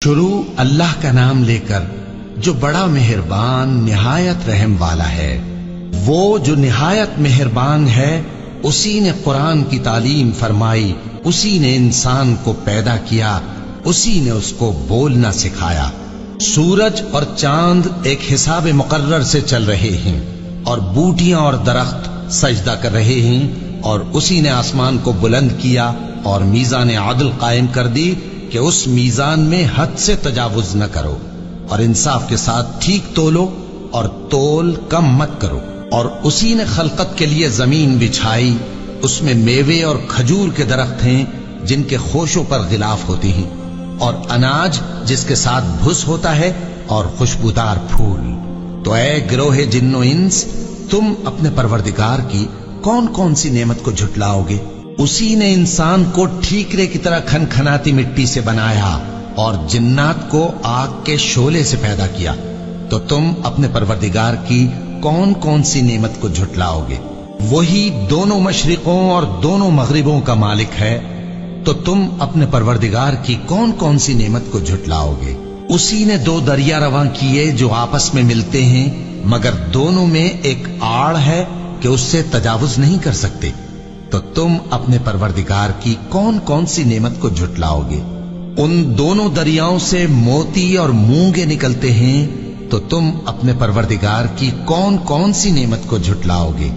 شروع اللہ کا نام لے کر جو بڑا مہربان نہایت رحم والا ہے۔ وہ جو نہایت مہربان ہے اسی نے قرآن کی تعلیم فرمائی، اسی نے انسان کو پیدا کیا، اسی نے اس کو بولنا سکھایا۔ سورج اور چاند ایک حساب مقرر سے چل رہے ہیں اور بوٹیاں اور درخت سجدہ کر رہے ہیں، اور اسی نے آسمان کو بلند کیا اور میزان عدل قائم کر دی کہ اس میزان میں حد سے تجاوز نہ کرو، اور انصاف کے ساتھ ٹھیک تولو اور تول کم مت کرو۔ اور اسی نے خلقت کے لیے زمین بچھائی، اس میں میوے اور کھجور کے درخت ہیں جن کے خوشوں پر غلاف ہوتے ہیں، اور اناج جس کے ساتھ بھس ہوتا ہے، اور خوشبودار پھول۔ تو اے گروہ جن و انس، تم اپنے پروردگار کی کون کون سی نعمت کو جھٹلاؤ گے؟ اسی نے انسان کو ٹھیکرے کی طرح کھنکھناتی مٹی سے بنایا اور جنات کو آگ کے شعلے سے پیدا کیا۔ تو تم اپنے پروردگار کی کون کون سی نعمت کو جھٹلاؤ گے؟ وہی دونوں مشرقوں اور دونوں مغربوں کا مالک ہے، تو تم اپنے پروردگار کی کون کون سی نعمت کو جھٹلاؤ گے؟ اسی نے دو دریا رواں کیے جو آپس میں ملتے ہیں، مگر دونوں میں ایک آڑ ہے کہ اس سے تجاوز نہیں کر سکتے۔ تو تم اپنے پروردگار کی کون کون سی نعمت کو جھٹلاؤ گے؟ ان دونوں دریاؤں سے موتی اور مونگے نکلتے ہیں، تو تم اپنے پروردگار کی کون کون سی نعمت کو جھٹلاؤ گے؟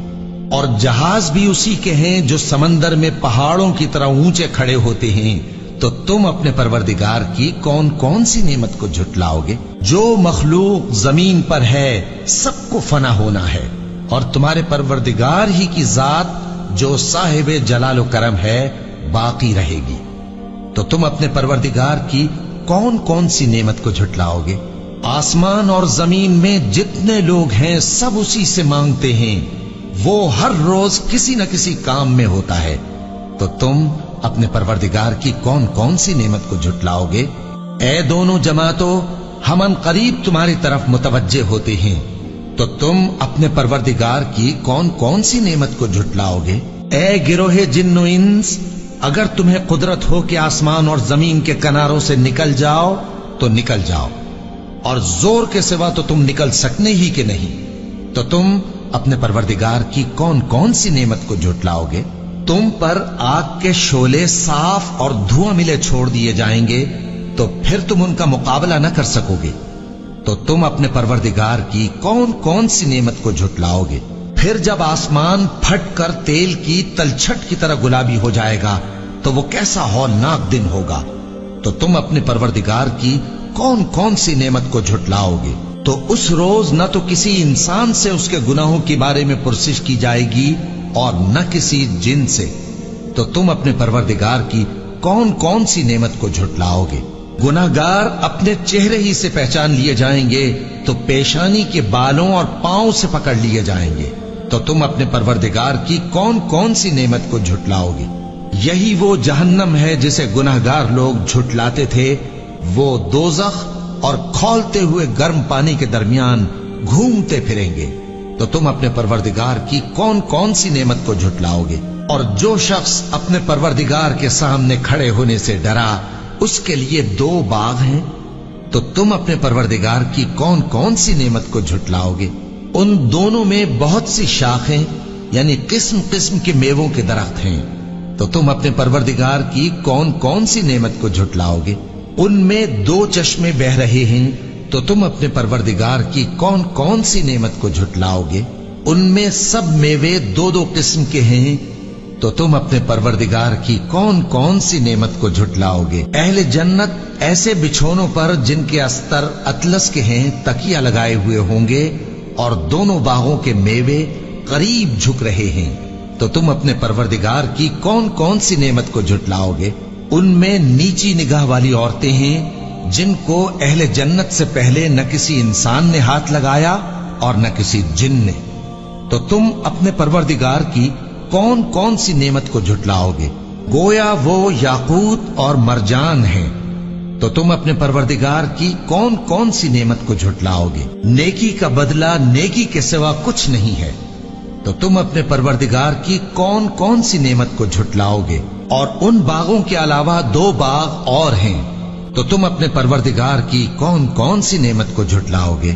اور جہاز بھی اسی کے ہیں جو سمندر میں پہاڑوں کی طرح اونچے کھڑے ہوتے ہیں، تو تم اپنے پروردگار کی کون کون سی نعمت کو جھٹلاؤ گے؟ جو مخلوق زمین پر ہے سب کو فنا ہونا ہے، اور تمہارے پروردگار ہی کی ذات جو صاحب جلال و کرم ہے باقی رہے گی۔ تو تم اپنے پروردگار کی کون کون سی نعمت کو جھٹلاؤ گے؟ آسمان اور زمین میں جتنے لوگ ہیں سب اسی سے مانگتے ہیں، وہ ہر روز کسی نہ کسی کام میں ہوتا ہے۔ تو تم اپنے پروردگار کی کون کون سی نعمت کو جھٹلاؤ گے؟ اے دونوں جماعتوں، ہم ان قریب تمہاری طرف متوجہ ہوتے ہیں، تو تم اپنے پروردگار کی کون کون سی نعمت کو جھٹلاؤ گے؟ اے گروہ جن و انس، اگر تمہیں قدرت ہو کہ آسمان اور زمین کے کناروں سے نکل جاؤ تو نکل جاؤ، اور زور کے سوا تو تم نکل سکنے ہی کہ نہیں، تو تم اپنے پروردگار کی کون کون سی نعمت کو جھٹلاؤ گے؟ تم پر آگ کے شعلے صاف اور دھواں ملے چھوڑ دیے جائیں گے، تو پھر تم ان کا مقابلہ نہ کر سکو گے۔ تو تم اپنے پروردگار کی کون کون سی نعمت کو جھٹلاؤ گے؟ پھر جب آسمان پھٹ کر تیل کی تلچھٹ کی طرح گلابی ہو جائے گا تو وہ کیسا ہولناک دن ہوگا۔ تو تم اپنے پروردگار کی کون کون سی نعمت کو جھٹلاؤ گے؟ تو اس روز نہ تو کسی انسان سے اس کے گناہوں کے بارے میں پرسش کی جائے گی اور نہ کسی جن سے۔ تو تم اپنے پروردگار کی کون کون سی نعمت کو جھٹلاؤ گے؟ گناہگار اپنے چہرے ہی سے پہچان لیے جائیں گے تو پیشانی کے بالوں اور پاؤں سے پکڑ لیے جائیں گے۔ تو تم اپنے پروردگار کی کون کون سی نعمت کو جھٹلاؤ گے؟ یہی وہ جہنم ہے جسے گناہگار لوگ جھٹلاتے تھے، وہ دوزخ اور کھولتے ہوئے گرم پانی کے درمیان گھومتے پھریں گے۔ تو تم اپنے پروردگار کی کون کون سی نعمت کو جھٹلاؤ گے؟ اور جو شخص اپنے پروردگار کے سامنے کھڑے ہونے سے ڈرا، اس کے لیے دو باغ ہیں، تو تم اپنے پروردگار کی کون کون سی نعمت کو جھٹلاؤ گے؟ ان دونوں میں بہت سی شاخیں یعنی قسم قسم کے میووں کے درخت ہیں، تو تم اپنے پروردگار کی کون کون سی نعمت کو جھٹلاؤ گے؟ ان میں دو چشمے بہ رہے ہیں، تو تم اپنے پروردگار کی کون کون سی نعمت کو جھٹلاؤ گے؟ ان میں سب میوے دو دو قسم کے ہیں، تو تم اپنے پروردگار کی کون کون سی نعمت کو جھٹلاؤ گے؟ اہل جنت ایسے بچھونوں پر جن کے استر اطلس کے ہیں تکیہ لگائے ہوئے ہوں گے، اور دونوں باغوں کے میوے قریب جھک رہے ہیں، تو تم اپنے پروردگار کی کون کون سی نعمت کو جھٹلاؤ گے؟ ان میں نیچی نگاہ والی عورتیں ہیں جن کو اہل جنت سے پہلے نہ کسی انسان نے ہاتھ لگایا اور نہ کسی جن نے۔ تو تم اپنے پروردگار کی کون کون سی نعمت کو جھٹلاؤ گے؟ گویا وہ یاقوت اور مرجان ہیں، تو تم اپنے پروردگار کی کون کون سی نعمت کو جھٹلاؤ گے؟ نیکی کا بدلہ نیکی کے سوا کچھ نہیں ہے، تو تم اپنے پروردگار کی کون کون سی نعمت کو جھٹلاؤ گے؟ اور ان باغوں کے علاوہ دو باغ اور ہیں تو تم اپنے پروردگار کی کون کون سی نعمت کو جھٹلاؤگے؟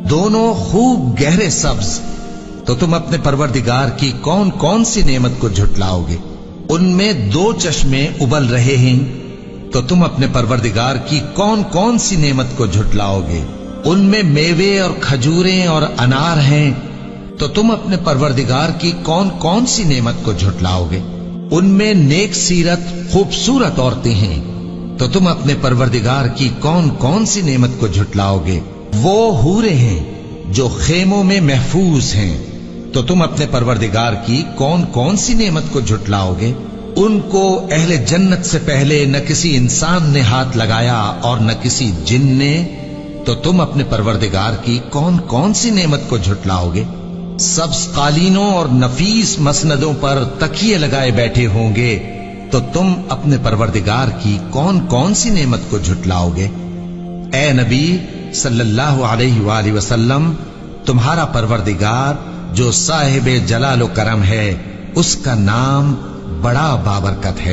دونوں خوب گہرے سبز، تو تم اپنے پروردگار کی کون کون سی نعمت کو جھٹلاؤگے؟ ان میں 2 چشمے ابل رہے ہیں، تو تم اپنے پروردگار کی کون کون سی نعمت کو جھٹلاؤگے؟ ان میں میوے اور کھجوریں اور انار ہیں، تو تم اپنے پروردگار کی کون کون سی نعمت کو جھٹلاؤگے؟ ان میں نیک سیرت خوبصورت عورتیں ہیں، تو تم اپنے پروردگار کی کون کون سی نعمت کو جھٹلاؤگے؟ وہ حوریں ہیں جو خیموں میں محفوظ ہیں، تو تم اپنے پروردگار کی کون کون سی نعمت کو جھٹلاؤگے؟ ان کو اہل جنت سے پہلے نہ کسی انسان نے ہاتھ لگایا اور نہ کسی جن نے، تو تم اپنے پروردگار کی کون کون سی نعمت کو جھٹلاؤگے؟ سبز قالینوں اور نفیس مسندوں پر تکیے لگائے بیٹھے ہوں گے، تو تم اپنے پروردگار کی کون کون سی نعمت کو جھٹلاؤگے؟ اے نبی صلی اللہ علیہ وآلہ وسلم، تمہارا پروردگار جو صاحب جلال و کرم ہے، اس کا نام بڑا بابرکت ہے۔